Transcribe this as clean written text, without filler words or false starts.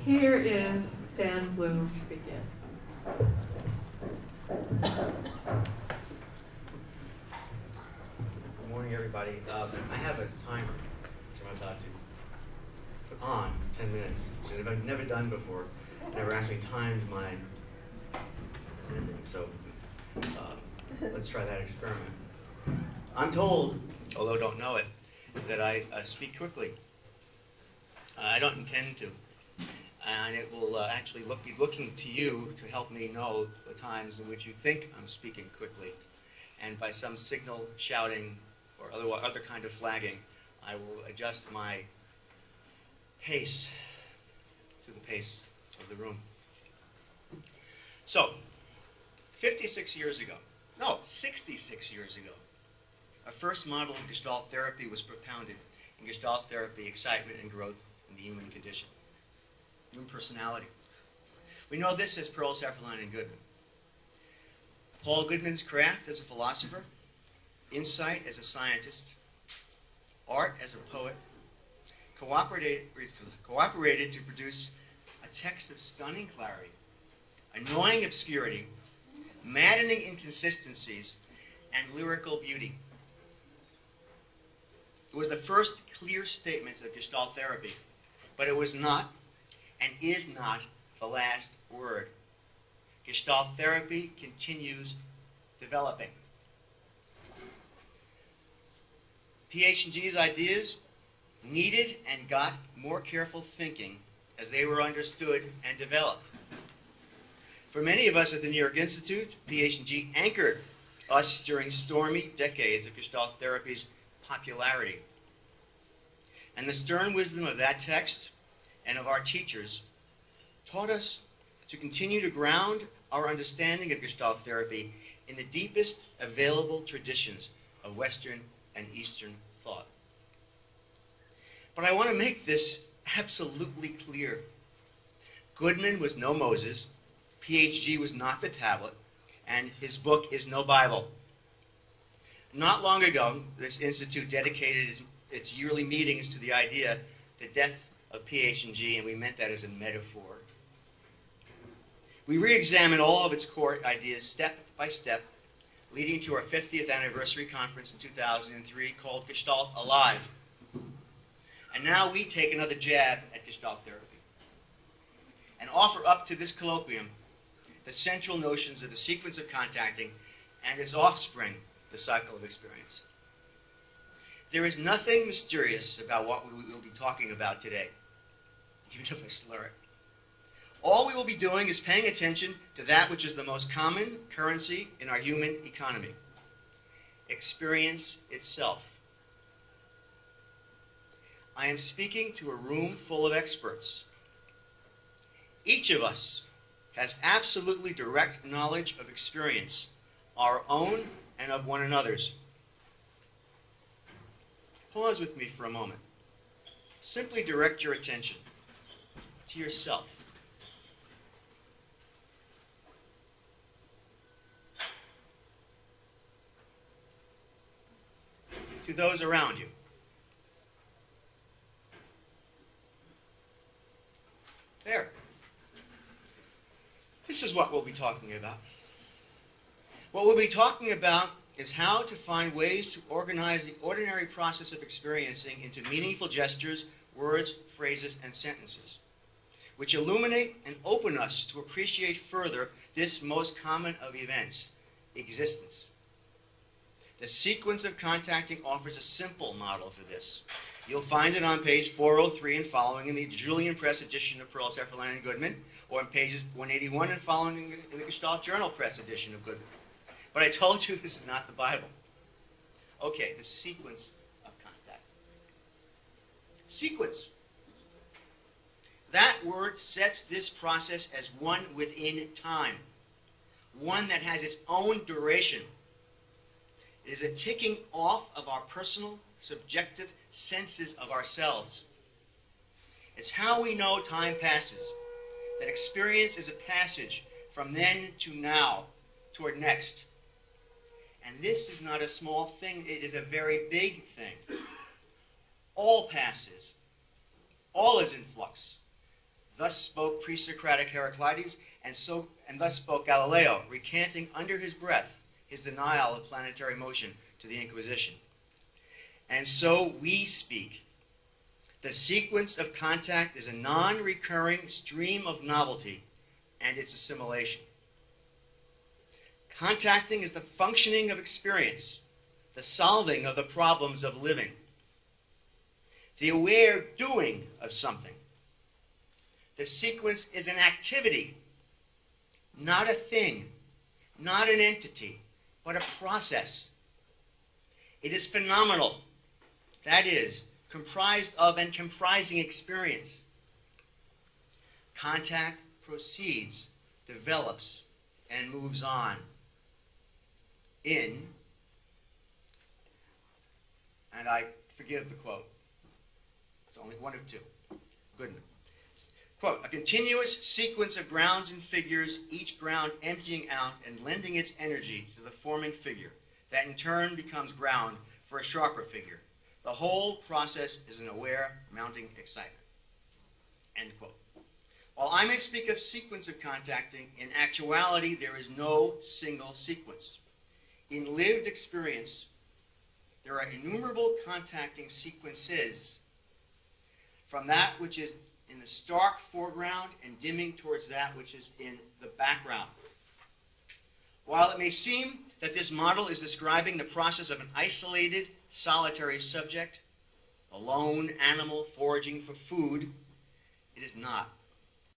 Here is Dan Bloom to begin. Good morning, everybody. I have a timer, which I'm about to put on for 10 minutes, which I've never done before. Never actually timed my presenting, so let's try that experiment. I'm told, although I don't know it, that I speak quickly. I don't intend to. And it will actually be looking to you to help me know the times in which you think I'm speaking quickly. And by some signal, shouting, or other kind of flagging, I will adjust my pace to the pace of the room. So, 66 years ago, 66 years ago, a first model of Gestalt therapy was propounded in Gestalt therapy, excitement and growth in the human condition. Human personality. We know this as Pearl, Sefferline, and Goodman. Paul Goodman's craft as a philosopher, insight as a scientist, art as a poet, cooperated to produce a text of stunning clarity, annoying obscurity, maddening inconsistencies, and lyrical beauty. It was the first clear statement of Gestalt therapy, but it was not and is not the last word. Gestalt therapy continues developing. PH&G's ideas needed and got more careful thinking as they were understood and developed. For many of us at the New York Institute, PH&G anchored us during stormy decades of Gestalt therapy's popularity. And the stern wisdom of that text and of our teachers taught us to continue to ground our understanding of Gestalt therapy in the deepest available traditions of Western and Eastern thought. But I want to make this absolutely clear. Goodman was no Moses, PH&G was not the tablet, and his book is no Bible. Not long ago, this institute dedicated its yearly meetings to the idea, the death of PH&G, and we meant that as a metaphor. We re-examined all of its core ideas step by step, leading to our 50th anniversary conference in 2003 called Gestalt Alive. And now we take another jab at Gestalt therapy and offer up to this colloquium the central notions of the sequence of contacting and its offspring, the cycle of experience. There is nothing mysterious about what we will be talking about today, even if I slur it. All we will be doing is paying attention to that which is the most common currency in our human economy: experience itself. I am speaking to a room full of experts. Each of us has absolutely direct knowledge of experience, our own and of one another's. Pause with me for a moment. Simply direct your attention to yourself. To those around you. There. This is what we'll be talking about. What we'll be talking about is how to find ways to organize the ordinary process of experiencing into meaningful gestures, words, phrases, and sentences, which illuminate and open us to appreciate further this most common of events, existence. The sequence of contacting offers a simple model for this. You'll find it on page 403 and following in the Julian Press edition of Pearl, Sefferline, and Goodman, or on pages 181 and following in the Gestalt Journal Press edition of Goodman. But I told you this is not the Bible. Okay, the sequence of contact. Sequence. That word sets this process as one within time, one that has its own duration. It is a ticking off of our personal, subjective senses of ourselves. It's how we know time passes, that experience is a passage from then to now, toward next. And this is not a small thing, it is a very big thing. All passes. All is in flux. Thus spoke pre-Socratic Heraclides, and thus spoke Galileo, recanting under his breath his denial of planetary motion to the Inquisition. And so we speak. The sequence of contact is a non-recurring stream of novelty and its assimilation. Contacting is the functioning of experience, the solving of the problems of living, the aware doing of something. The sequence is an activity, not a thing, not an entity, but a process. It is phenomenal, that is, comprised of and comprising experience. Contact proceeds, develops, and moves on in, and I forgive the quote, it's only one of two, Goodman. Quote, a continuous sequence of grounds and figures, each ground emptying out and lending its energy to the forming figure, that in turn becomes ground for a sharper figure. The whole process is an aware, mounting excitement. End quote. While I may speak of sequence of contacting, in actuality there is no single sequence. In lived experience, there are innumerable contacting sequences, from that which is in the stark foreground and dimming towards that which is in the background. While it may seem that this model is describing the process of an isolated, solitary subject, a lone animal foraging for food, it is not.